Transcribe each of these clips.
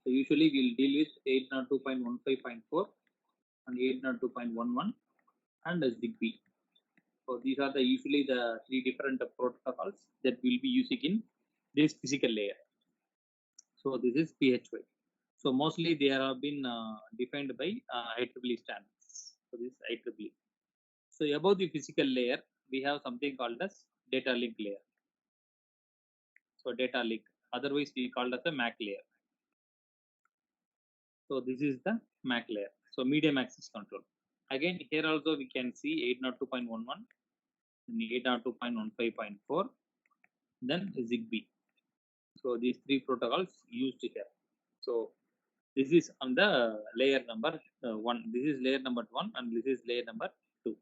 So usually we'll deal with 802.15.4 and 802.11 and ZigBee. So these are the usually the three different protocols that we'll be using in this physical layer. So this is PHY. So mostly they have been defined by IEEE standards. So this is IEEE. So above the physical layer, we have something called as data link layer. So data link, otherwise we call it as the MAC layer. So this is the MAC layer. So medium access control. Again, here also we can see 802.11, then 802.15.4, then ZigBee. So these three protocols used here. So this is on the layer number 1. This is layer number 1 and this is layer number 2.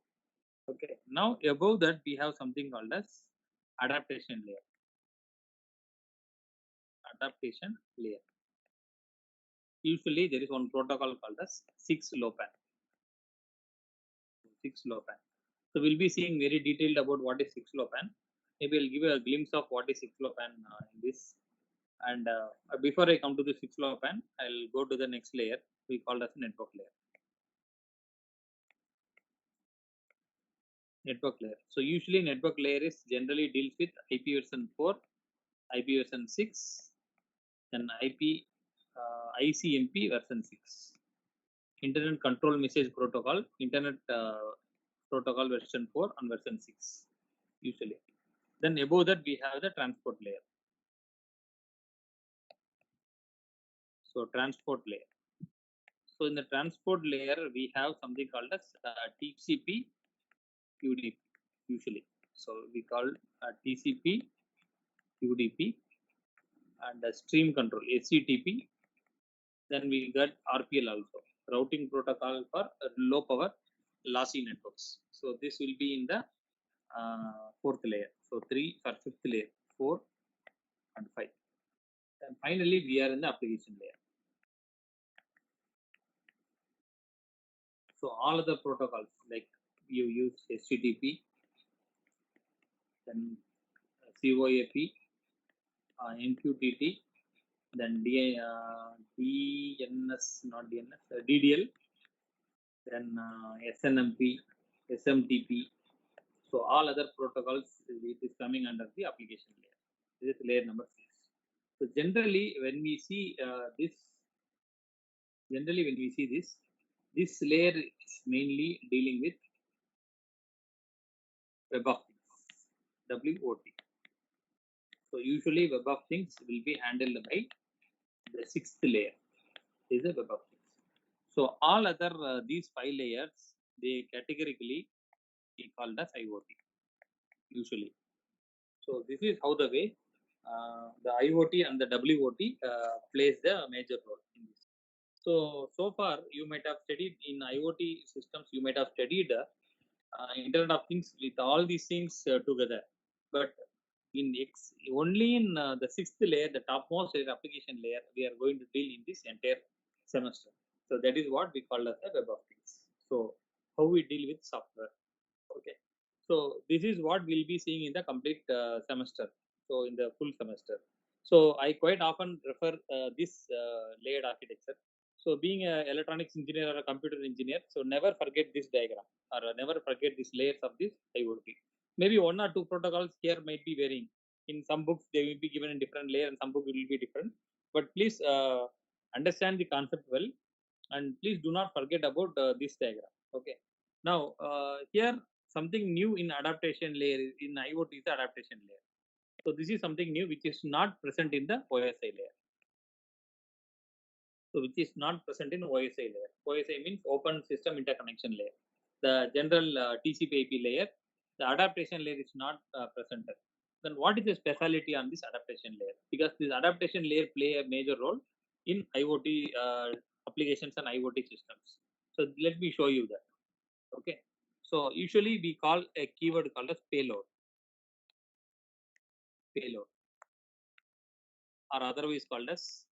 Okay. Now above that we have something called as adaptation layer. Adaptation layer. Usually there is one protocol called as 6LoWPAN. 6LoWPAN. So we'll be seeing very detailed about what is 6LoWPAN. Maybe I'll give a glimpse of what is 6LoWPAN in this. And before I come to the 6LoWPAN, I'll go to the next layer. We call as network layer. Network layer. So usually network layer is generally deals with IP version 4, IP version 6, then ICMP version 6. Internet Control Message Protocol, Internet Protocol version 4 and version 6 usually. Then above that we have the transport layer. So transport layer. So in the transport layer we have something called as TCP UDP usually. So we call TCP UDP and stream control SCTP. Then we got RPL also, routing protocol for low power lossy networks. So this will be in the fourth layer. So 3 for fifth layer, 4 and 5. And finally we are in the application layer. So all other protocols like you use HTTP, then COAP, MQTT, then DNS, not DNS, DDL, then SNMP, SMTP. So all other protocols it is coming under the application layer. This is layer number 6. So generally when we see this layer is mainly dealing with web of things, WOT. So usually web of things will be handled by the 6th layer. This is a web of things. So all other these 5 layers they categorically be called as IoT usually. So this is how the way the IoT and the WOT plays the major role in this. So far you might have studied in IoT systems. You might have studied Internet of Things with all these things together, but only in the 6th layer, the topmost layer, application layer, we are going to deal in this entire semester. So that is what we call as the web of things. So how we deal with software. Okay. So this is what we'll be seeing in the complete semester. So in the full semester. So I quite often refer this layered architecture. So being an electronics engineer or a computer engineer, so never forget this diagram or never forget these layers of this IoT. Maybe 1 or 2 protocols here might be varying. In some books they will be given in different layer and some book will be different. But please understand the concept well, and please do not forget about this diagram. Okay. Now here something new in adaptation layer in IoT is the adaptation layer. So this is something new which is not present in the OSI layer. So which is not present in OSI layer. OSI means Open System Interconnection layer. The general TCP/IP layer, the adaptation layer is not present. Then what is the specialty on this adaptation layer? Because this adaptation layer play a major role in IoT applications and IoT systems. So let me show you that. Okay. So usually we call a keyword called as payload. Payload, or otherwise called as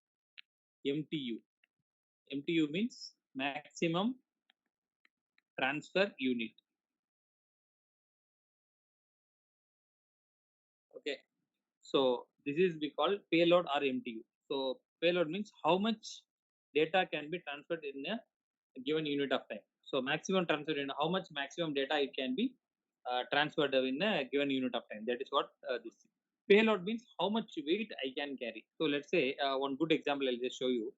MTU. MTU means maximum transfer unit. Okay. So this is we call payload or MTU. So payload means how much data can be transferred in a given unit of time. So maximum transfer in how much maximum data it can be transferred in a given unit of time. That is what this payload means. How much weight I can carry. So let's say one good example I'll just show you.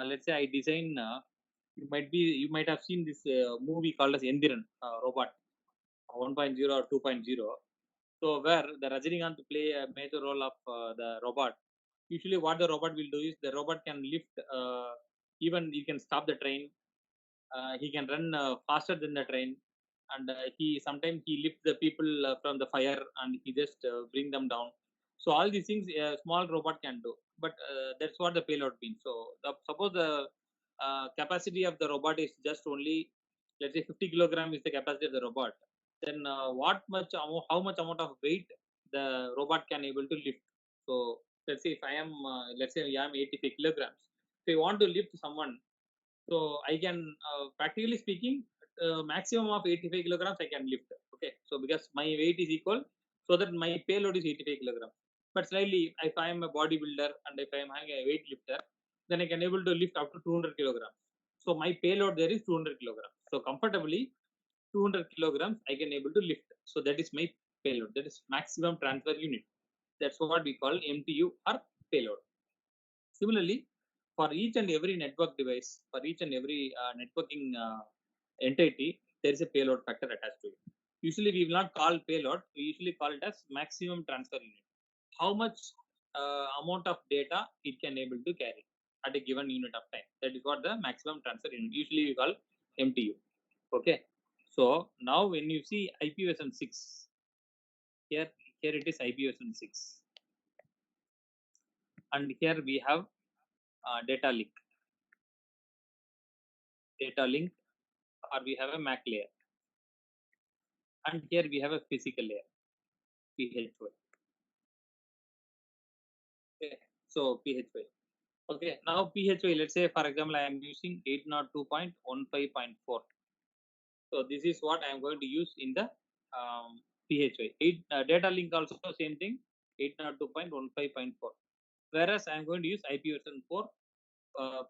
Let's say I design. You might have seen this movie called as Endiran robot 1.0 or 2.0. So where the Rajinikanth play a major role of the robot. Usually, what the robot will do is the robot can lift. Even you can stop the train. He can run faster than the train, and he sometimes he lifts the people from the fire and he just bring them down. So all these things a small robot can do, but that's what the payload means. So suppose the capacity of the robot is just only, let's say, 50 kilogram is the capacity of the robot, then how much amount of weight the robot can able to lift. So let's say if I am let's say I am 85 kilograms, if I want to lift someone, so I can, practically speaking, maximum of 85 kilograms I can lift. Okay, so because my weight is equal, so that my payload is 85 kilograms. But slightly, if I am a bodybuilder and if I am having a weight lifter, then I can able to lift up to 200 kilograms. So my payload there is 200 kilograms. So comfortably, 200 kilograms I can able to lift. So that is my payload. That is maximum transfer unit. That's what we call MTU or payload. Similarly, for each and every network device, for each and every networking entity, there is a payload factor attached to it. Usually, we will not call payload, we usually call it as maximum transfer unit. How much amount of data it can able to carry at a given unit of time. That is what the maximum transfer unit. Usually, we call MTU. Okay. So now when you see IPv6, here it is IPv6, and here we have data link, or we have a MAC layer, and here we have a physical layer, PHY. Okay, so PHY. Okay, now PHY, let's say for example, I am using 802.15.4. So this is what I am going to use in the PHY. Data link also same thing, 802.15.4. Whereas I am going to use IPv4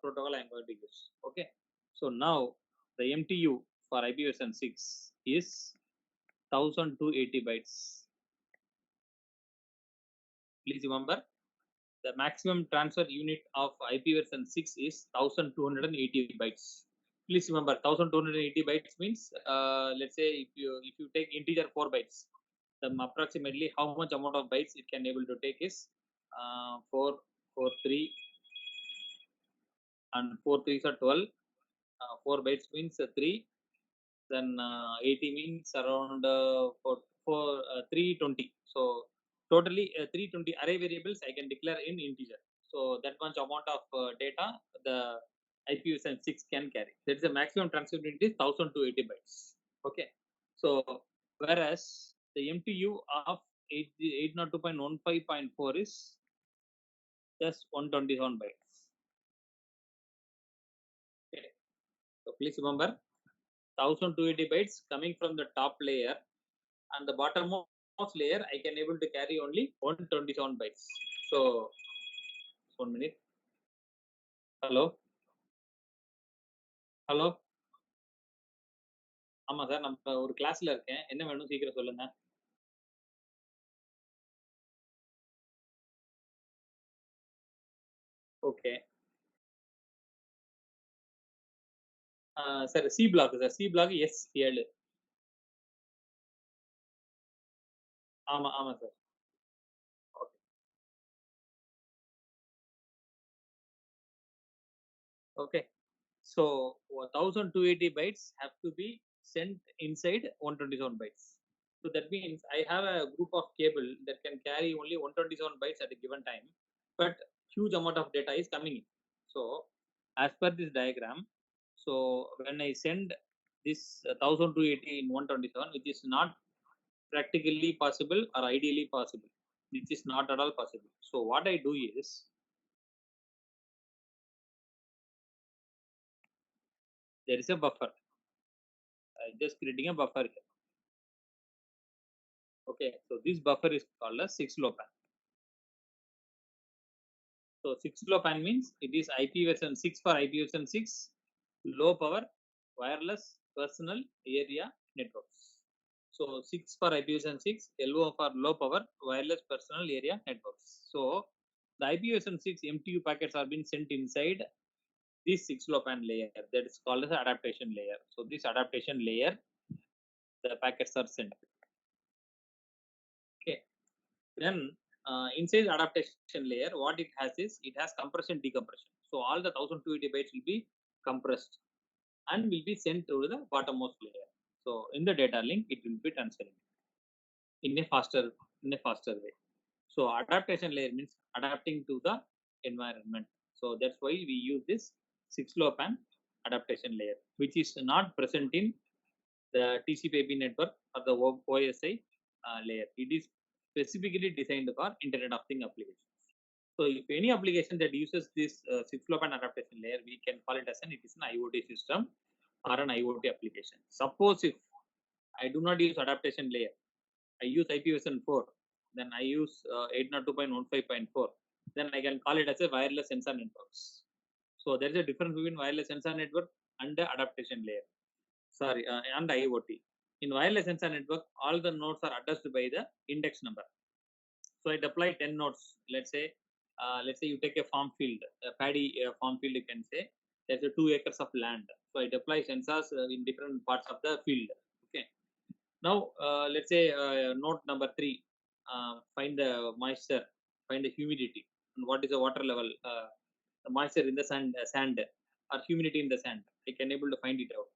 protocol I am going to use. Okay, so now the MTU for IPv6 is 1280 bytes. Please remember, the maximum transfer unit of IPv6 is 1280 bytes. Please remember, 1280 bytes means, let's say if you take integer 4 bytes, then approximately how much amount of bytes it can able to take is 4, 4, 3, and 4 3s are 12. 4 bytes means 3. Then 80 means around 320. So totally 320 array variables I can declare in integer. So that much amount of data the IPv6 can carry. That is the maximum transmissibility is 1280 bytes. Okay. So whereas the MTU of 802.15.4 is just 127 bytes. Okay. So please remember, 1280 bytes coming from the top layer, and the bottommost layer I can able to carry only 127 bytes. So 1 minute. Hello, hello. ஆமா sir, நம்ம ஒரு கிளாஸ்ல இருக்கேன். என்ன வேணும் சீக்கிரம் சொல்லுங்க. Okay. Sir C block sir. C block S7. ஆமா, ஆமா sir. Okay. Okay. So 1280 bytes have to be sent inside 127 bytes. So that means I have a group of cable that can carry only 127 bytes at a given time, but huge amount of data is coming in. So as per this diagram, so when I send this 1280 in 127, which is not practically possible or ideally possible, which is not at all possible. So what I do is, there is a buffer. I just creating a buffer here. Okay, so this buffer is called as 6-lopan. So 6LoWPAN means it is IPv6 for IPv6 low power wireless personal area networks. So 6 for IPv6, LO for low power wireless personal area networks. So the IPv6 MTU packets are being sent inside this 6LoWPAN layer, that is called as adaptation layer. So this adaptation layer, the packets are sent. Okay. Then inside adaptation layer, what it has is it has compression decompression. So all the 1280 bytes will be compressed and will be sent to the bottommost layer. So in the data link, it will be transferring in a faster way. So adaptation layer means adapting to the environment. So that's why we use this 6LoWPAN adaptation layer, which is not present in the TCP/IP network or the OSI layer. It is specifically designed for Internet of Things applications. So if any application that uses this 6LoWPAN adaptation layer, we can call it as it is an IoT system or an IoT application. Suppose if I do not use adaptation layer, I use IPv4, then I use 802.15.4, then I can call it as a wireless sensor networks. So there is a difference between wireless sensor network and the adaptation layer. Sorry, and IoT. In wireless sensor network, all the nodes are addressed by the index number. So I deploy 10 nodes. Let's say you take a farm field, a paddy farm field. You can say there's a 2 acres of land. So I deploy sensors in different parts of the field. Okay. Now let's say node number 3, find the moisture, find the humidity, and what is the water level, the moisture in the sand or humidity in the sand. I can able to find it out.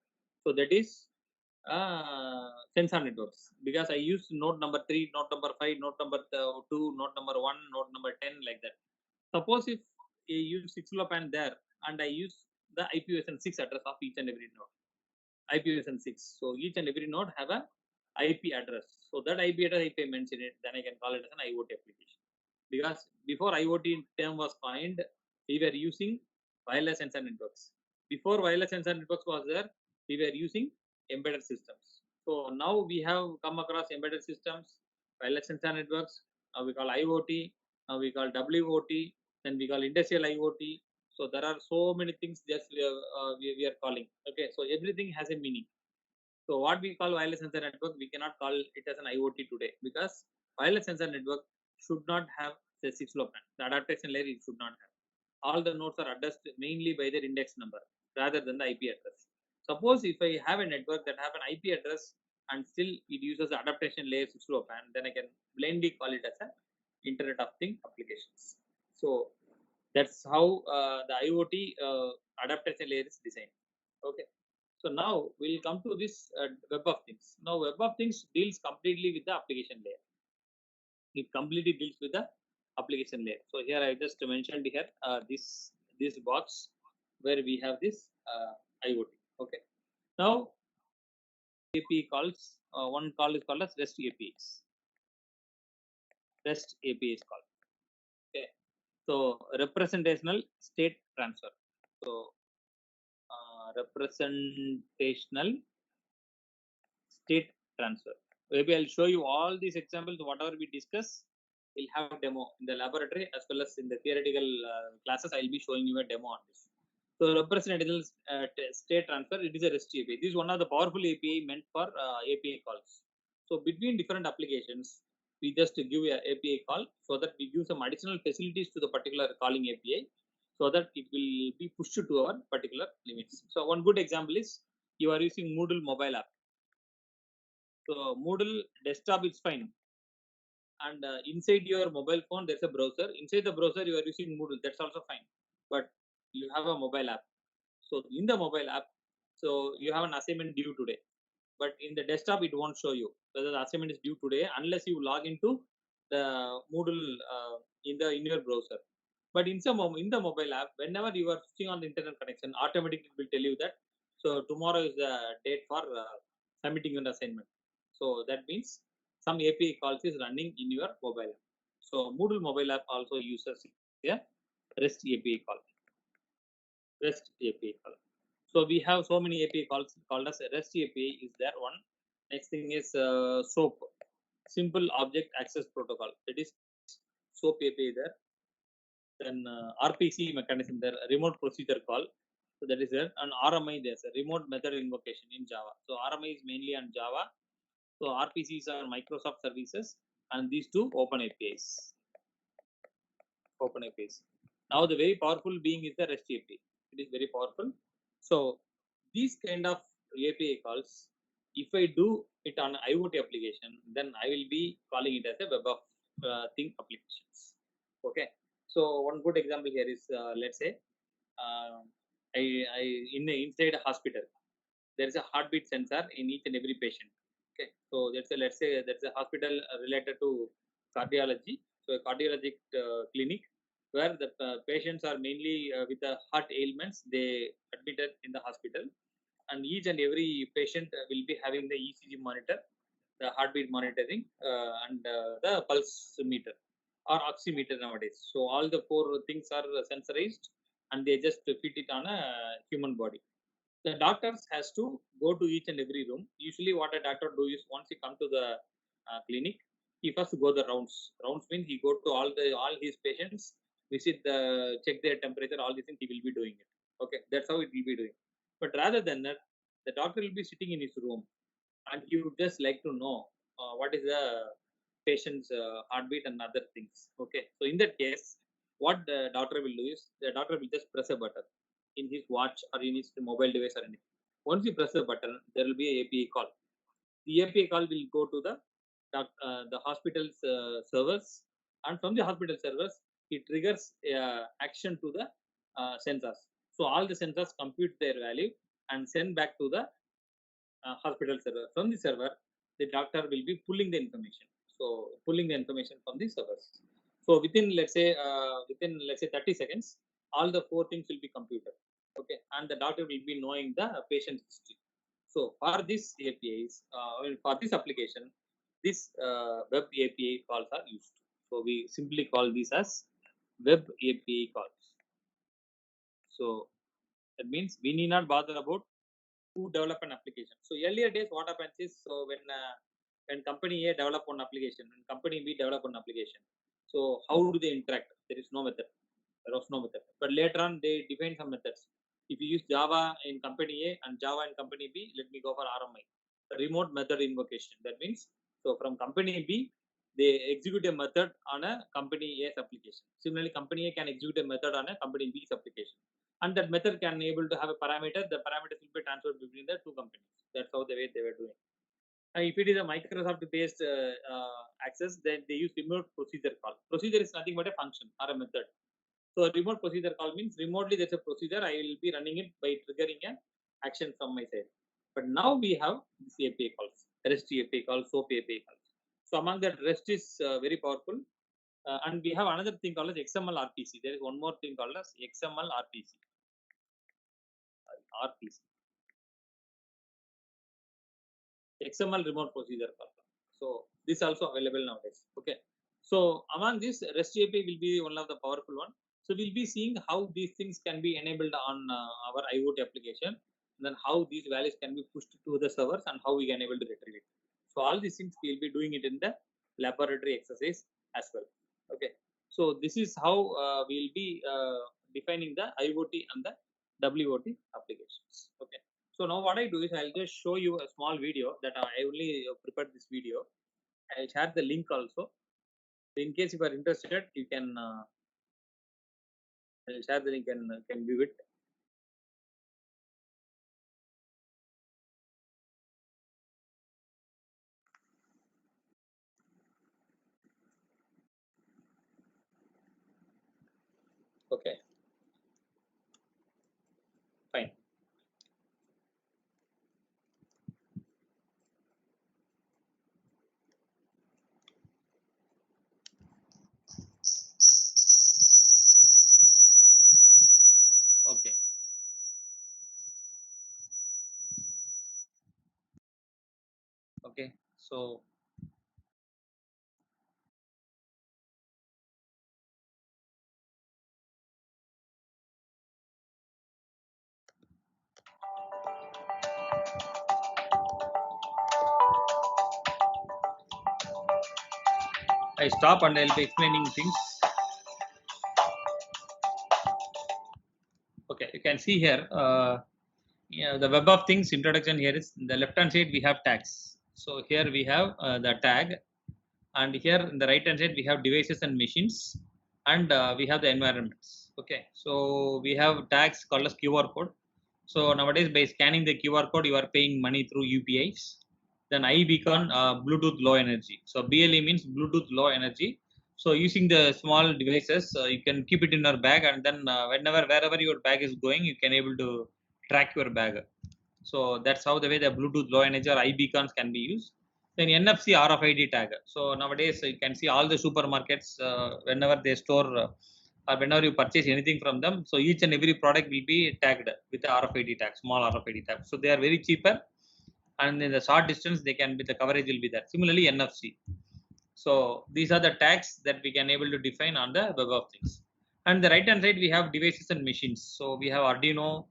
So that is sensor networks, because I use node number 3, node number 5, node number 2, node number 1, node number 10, like that. Suppose if I use 6LoWPAN there and I use the IPv6 address of each and every node, IPv6. So each and every node have a IP address. So that IP address, if I mention it, then I can call it as an IoT application. Because before IoT term was coined, we were using wireless sensor networks. Before wireless sensor networks was there, we were using embedded systems. So now we have come across embedded systems, wireless sensor networks. We call IoT. We call WOT. Then we call industrial IoT. So there are so many things just we are calling. Okay, so everything has a meaning. So what we call wireless sensor network, we cannot call it as an IoT today, because wireless sensor network should not have say 6LoWPAN. The adaptation layer it should not have. All the nodes are addressed mainly by their index number rather than the IP address. Suppose if I have a network that have an IP address and still it uses the adaptation layer 6LoWPAN, then I can blindly call it as an Internet of Things applications. So that's how the IoT adaptation layer is designed. Okay. So now we'll come to this Web of Things. Now Web of Things deals completely with the application layer. It completely deals with the application layer. So here I just mentioned here this box where we have this IoT. Okay. Now API calls. One call is called as REST APIs. REST API is called. Okay. So representational state transfer. So representational state transfer. Maybe I'll show you all these examples. Whatever we discuss, we'll have a demo in the laboratory as well as in the theoretical classes. I'll be showing you a demo on this. So representational state transfer, it is a REST API. This is one of the powerful API meant for API calls. So between different applications, we just give a API call so that we give some additional facilities to the particular calling API so that it will be pushed to our particular limits. So one good example is you are using Moodle mobile app. So Moodle desktop is fine, and inside your mobile phone there's a browser. Inside the browser you are using Moodle, that's also fine. But you have a mobile app. So in the mobile app, so you have an assignment due today, but in the desktop it won't show you whether the assignment is due today unless you log into the Moodle in your browser. But in the mobile app, whenever you are switching on the internet connection, automatically it will tell you that so tomorrow is the date for submitting an assignment. So that means some API calls is running in your mobile app. So Moodle mobile app also uses a REST API call. REST API call. So we have so many API calls called as REST API is there one. Next thing is SOAP, Simple Object Access Protocol. That is SOAP API there. then RPC mechanism there, remote procedure call. So that is there. And RMI, there's a remote method invocation in Java. So RMI is mainly on Java. So RPCs are Microsoft services, and these two open APIs. Open APIs. Now the very powerful being is the REST API. It is very powerful. So these kind of API calls, if I do it on IoT application, then I will be calling it as a web of thing applications. Okay. So one good example here is let's say inside a hospital, there is a heartbeat sensor in each and every patient. Okay, so let's say that's a hospital related to cardiology. So a cardiologic clinic where the patients are mainly with the heart ailments, they admitted in the hospital, and each and every patient will be having the ECG monitor, the heartbeat monitoring, and the pulse meter or oximeter nowadays. So all the four things are sensorized, and they just fit it on a human body. The doctors has to go to each and every room. Usually what a doctor do is once he come to the clinic, he first go the rounds. Rounds means he go to all his patients, visit the, check their temperature, all these things he will be doing it. Okay, that's how it will be doing. But rather than that, the doctor will be sitting in his room, and he would just like to know what is the patient's heartbeat and other things. Okay, so in that case, what the doctor will do is the doctor will just press a button in his watch or in his mobile device or anything. Once you press the button, there will be an API call. The API call will go to the hospital's servers, and from the hospital servers, it triggers action to the sensors. So all the sensors compute their value and send back to the hospital server. From the server, the doctor will be pulling the information. So pulling the information from the servers. So within let's say 30 seconds, all the four things will be computed. Okay, and the doctor will be knowing the patient history. So for this APIs, for this application, this web API calls are used. So we simply call these as web API calls. So that means we need not bother about who develop an application. So earlier days, what happens is, so when company A develop one application and company B develop one application, so how do they interact? There is no method. There was no method. But later on, they define some methods. If you use Java in company A and Java in company B, let me go for RMI, remote method invocation. That means, so from company B, they execute a method on a company A's application. Similarly, company A can execute a method on a company B's application, and that method can able to have a parameter. The parameters will be transferred between the two companies. That's how the way they were doing. If it is a Microsoft-based access, then they use remote procedure call. Procedure is nothing but a function or a method. So remote procedure call means remotely there's a procedure. I will be running it by triggering an action from my side. But now we have this API calls, REST API calls, SOAP API calls. So among that, REST is very powerful. And we have another thing called as XML RPC. There is one more thing called as XML RPC. XML remote procedure call. So this also available nowadays. Okay. So among this, REST API will be one of the powerful one. So we'll be seeing how these things can be enabled on our IoT application, and then how these values can be pushed to the servers and how we can able to retrieve it. So all these things we'll be doing it in the laboratory exercise as well. Okay. So this is how we'll be defining the IoT and the WOT applications. Okay. So now what I do is I'll just show you a small video that I only prepared this video. I'll share the link also. So in case if you are interested, you can I'll share the link and can view it. Okay. Fine. Okay. Okay. So I stop and I'll be explaining things. you can see here, yeah, the web of things introduction here is the left hand side we have tags. So here we have the tag, and here in the right hand side we have devices and machines, and we have the environments. Okay, so we have tags called as QR code. So nowadays by scanning the QR code you are paying money through UPIs. Then iBeacon, Bluetooth low energy. So BLE means Bluetooth low energy. So using the small devices, you can keep it in your bag, and then wherever your bag is going, you can able to track your bag. So that's how the way the Bluetooth low energy or iBeacons can be used. Then NFC RFID tag. So nowadays you can see all the supermarkets, whenever they store or whenever you purchase anything from them, so each and every product will be tagged with the RFID tag, small RFID tag. So they are very cheaper, and in the short distance they can be, the coverage will be there. Similarly NFC. So these are the tags that we can able to define on the web of things. And the right hand side we have devices and machines. So we have Arduino,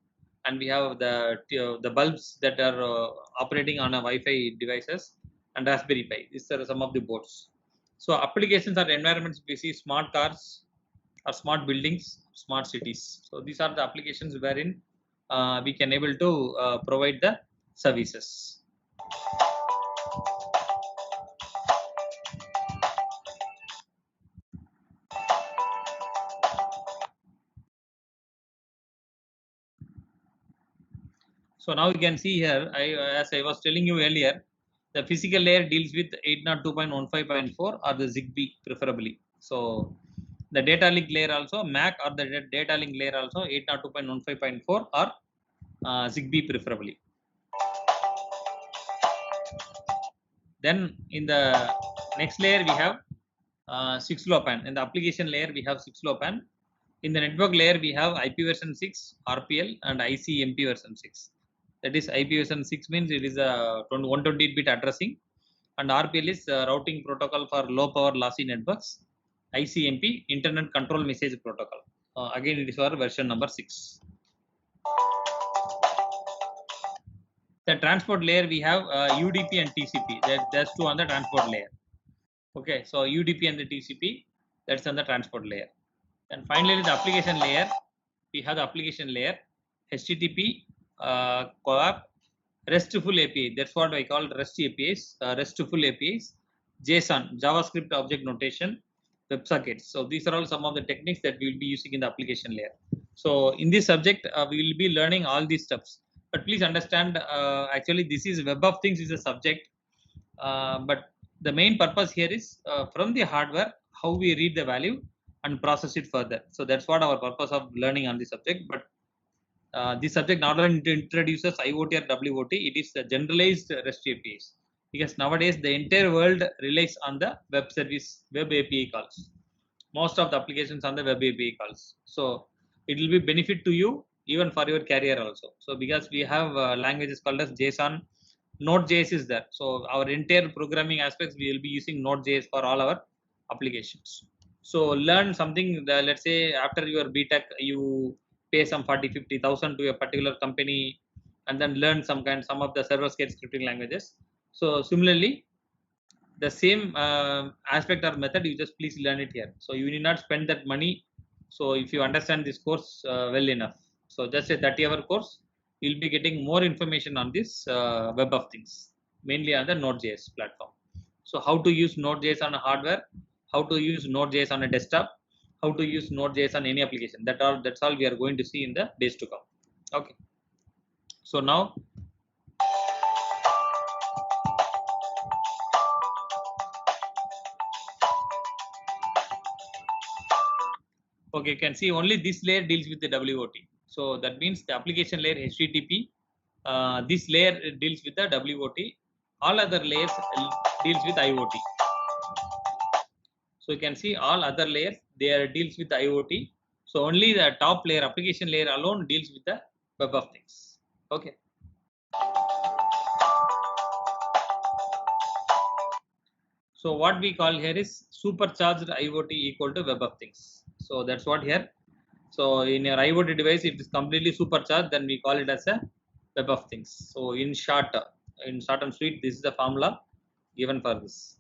and we have the bulbs that are operating on a Wi-Fi devices, and Raspberry Pi. These are some of the boards. So applications or environments, we see smart cars or smart buildings, smart cities. So these are the applications wherein we can able to provide the services. So now you can see here, as I was telling you earlier, the physical layer deals with 802.15.4 or the ZigBee preferably. So the data link layer also, MAC or the data link layer also 802.15.4 or ZigBee preferably. Then in the next layer we have 6LoWPAN. In the application layer we have 6LoWPAN. In the network layer we have IP version 6, RPL, and ICMP version 6. That is, IP version 6 means it is a 128-bit addressing, and RPL is routing protocol for low power lossy networks. ICMP, Internet Control Message Protocol. Again, it is our version number 6. The transport layer we have UDP and TCP. There's two on the transport layer. Okay, so UDP and the TCP, that's on the transport layer. And finally, the application layer, we have the application layer, HTTP, CoAP, RESTful API. That's what I call REST APIs, RESTful APIs, JSON, JavaScript object notation, WebSockets. So these are all some of the techniques that we will be using in the application layer. So in this subject, we will be learning all these steps. But please understand, actually, this is Web of Things is a subject, but the main purpose here is from the hardware, how we read the value and process it further. So that's what our purpose of learning on this subject. But this subject not only introduces IoT or WOT, it is the generalized REST APIs, because nowadays the entire world relies on the web service, web API calls. Most of the applications on the web API calls. So it will be benefit to you even for your career also. So because we have languages called as JSON, Node.js is there. So our entire programming aspects, we will be using Node.js for all our applications. So learn something, let's say after your BTech, you pay some 40-50,000 to a particular company, and then learn some of the server-side scripting languages. So similarly, the same aspect or method, you just please learn it here. So you need not spend that money. So if you understand this course well enough, so just a 30-hour course, you'll be getting more information on this Web of Things, mainly on the Node.js platform. So how to use Node.js on a hardware, how to use Node.js on a desktop, how to use Node.js on any application. That's all we are going to see in the days to come. Okay. So now, okay, you can see only this layer deals with the WOT. So that means the application layer HTTP, this layer deals with the WOT. All other layers deals with IoT. So you can see all other layers, they are deals with the IoT. So only the top layer, application layer alone deals with the Web of Things. Okay. So what we call here is supercharged IoT equal to Web of Things. So that's what here. So in your IoT device, if it is completely supercharged, then we call it as a Web of Things. So in short and sweet, this is the formula given for this.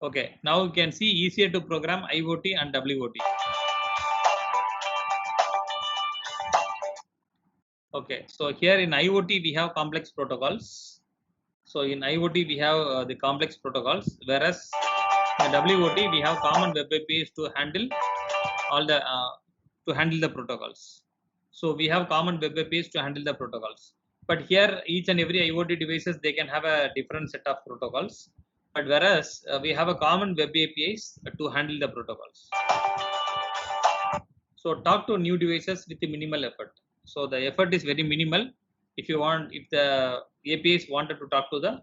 Okay, now you can see easier to program IoT and WOT. Okay, so here in IoT we have complex protocols. So in IoT we have the complex protocols, whereas in WOT we have common web APIs to handle all the protocols. So we have common web APIs to handle the protocols. But here each and every IoT devices they can have a different set of protocols. But whereas we have a common web APIs to handle the protocols. So talk to new devices with the minimal effort. So the effort is very minimal. If you want, if the APIs wanted to talk to the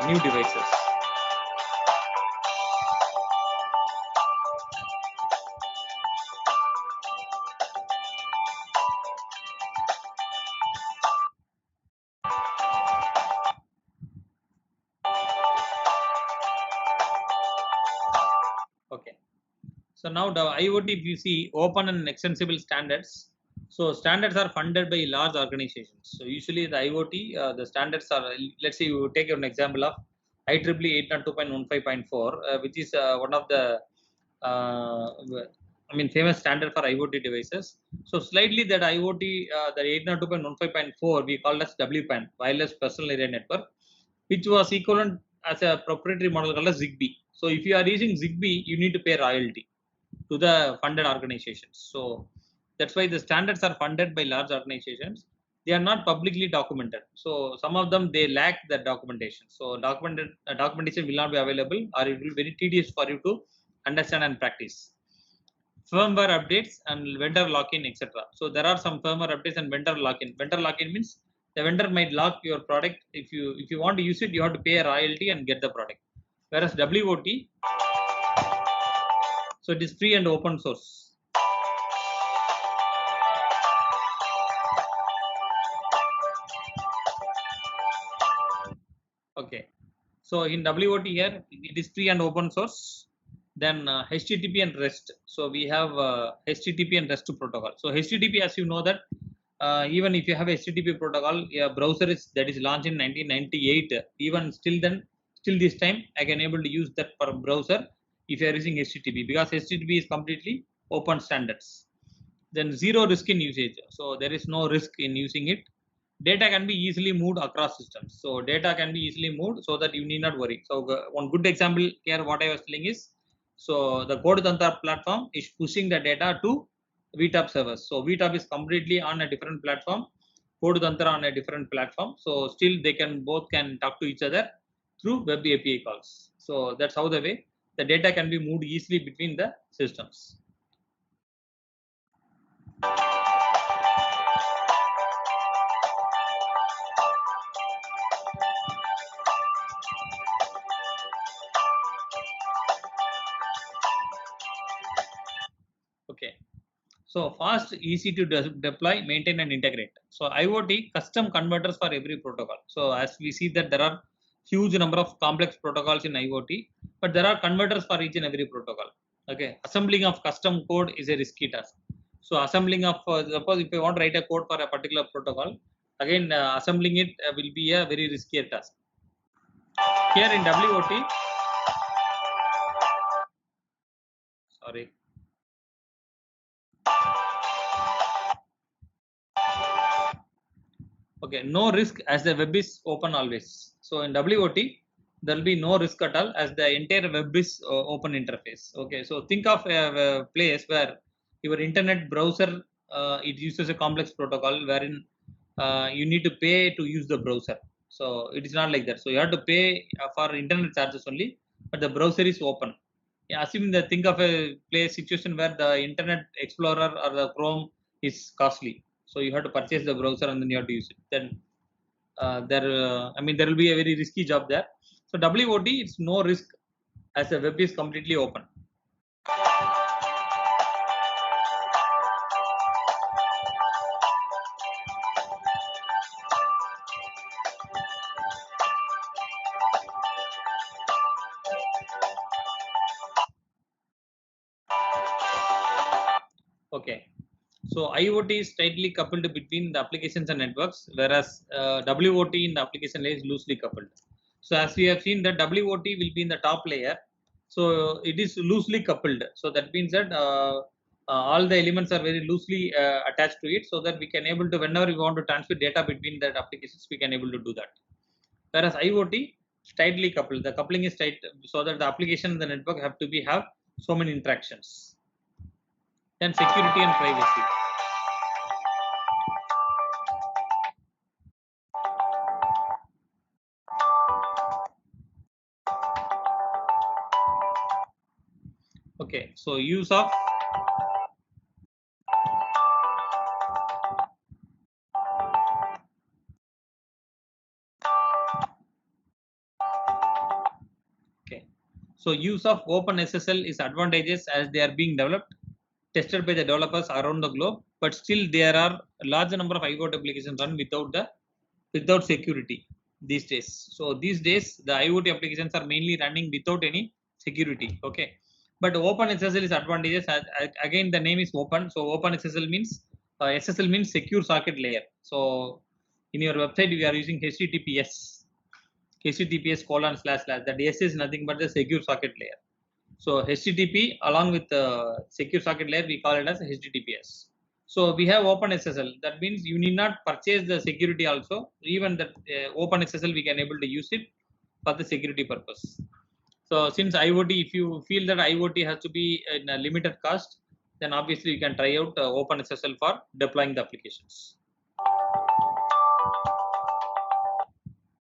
new devices. Okay. So now the IoT, if you see open and extensible standards. So standards are funded by large organizations. So usually the IoT, the standards are, let's say you take an example of IEEE 802.15.4, which is one of the, famous standard for IoT devices. So slightly that IoT, the 802.15.4, we call as WPAN, Wireless Personal Area Network, which was equivalent as a proprietary model called as ZigBee. So if you are using ZigBee, you need to pay royalty to the funded organizations. So that's why the standards are funded by large organizations. They are not publicly documented. So some of them they lack the documentation. So documentation will not be available, or it will be very tedious for you to understand and practice. Firmware updates and vendor lock-in, etc. So there are some firmware updates and vendor lock-in. Vendor lock-in means the vendor might lock your product. If you want to use it, you have to pay a royalty and get the product. Whereas WOT, so it is free and open source. Okay. So in WOT here, it is free and open source. Then HTTP and REST. So we have HTTP and REST protocol. So HTTP, as you know that even if you have HTTP protocol, a browser that is launched in 1998. Even still this time, I can able to use that for a browser if you are using HTTP, because HTTP is completely open standards. Then zero risk in usage. So there is no risk in using it. Data can be easily moved across systems. So data can be easily moved so that you need not worry. So one good example here, what I was telling is, so the CodeTantra platform is pushing the data to VTOP servers. So VTOP is completely on a different platform, CodeTantra on a different platform. So still they can both can talk to each other through web API calls. So that's how the way the data can be moved easily between the systems. Okay. So fast, easy to deploy, maintain, and integrate. So IoT custom converters for every protocol. So as we see that there are huge number of complex protocols in IoT, but there are converters for each and every protocol. Okay, assembling of custom code is a risky task. So assembling of suppose if you want to write a code for a particular protocol, again assembling it will be a very riskier task. Here in WOT, sorry. Okay, no risk as the web is open always. So in WOT, there will be no risk at all as the entire web is open interface. Okay, so think of a place where your internet browser it uses a complex protocol wherein you need to pay to use the browser. So it is not like that. So you have to pay for internet charges only, but the browser is open. Yeah, assuming that think of a place situation where the Internet Explorer or the Chrome is costly, so you have to purchase the browser and then you have to use it. Then there will be a very risky job there. So WOT, it's no risk as the web is completely open. Okay. So IoT is tightly coupled between the applications and networks, whereas WOT in the application layer is loosely coupled. So as we have seen, that WOT will be in the top layer, So it is loosely coupled. So that means that all the elements are very loosely attached to it, so that we can able to, whenever we want to transfer data between that applications, we can able to do that. Whereas IoT tightly coupled, the coupling is tight, so that the application and the network have to have so many interactions. Then security and privacy. Okay, so use of use of OpenSSL is advantageous as they are being developed, tested by the developers around the globe, but still there are a large number of IoT applications run without security these days. So these days the IoT applications are mainly running without any security. Okay, but OpenSSL is advantageous. Again, the name is open. So OpenSSL means SSL means secure socket layer. So in your website we are using HTTPS colon / that S is nothing but the secure socket layer. So HTTP along with the secure socket layer, we call it as HTTPS. So we have OpenSSL. That means you need not purchase the security also. Even that OpenSSL, we can able to use it for the security purpose. So since IoT, if you feel that IoT has to be in a limited cost, then obviously you can try out OpenSSL for deploying the applications.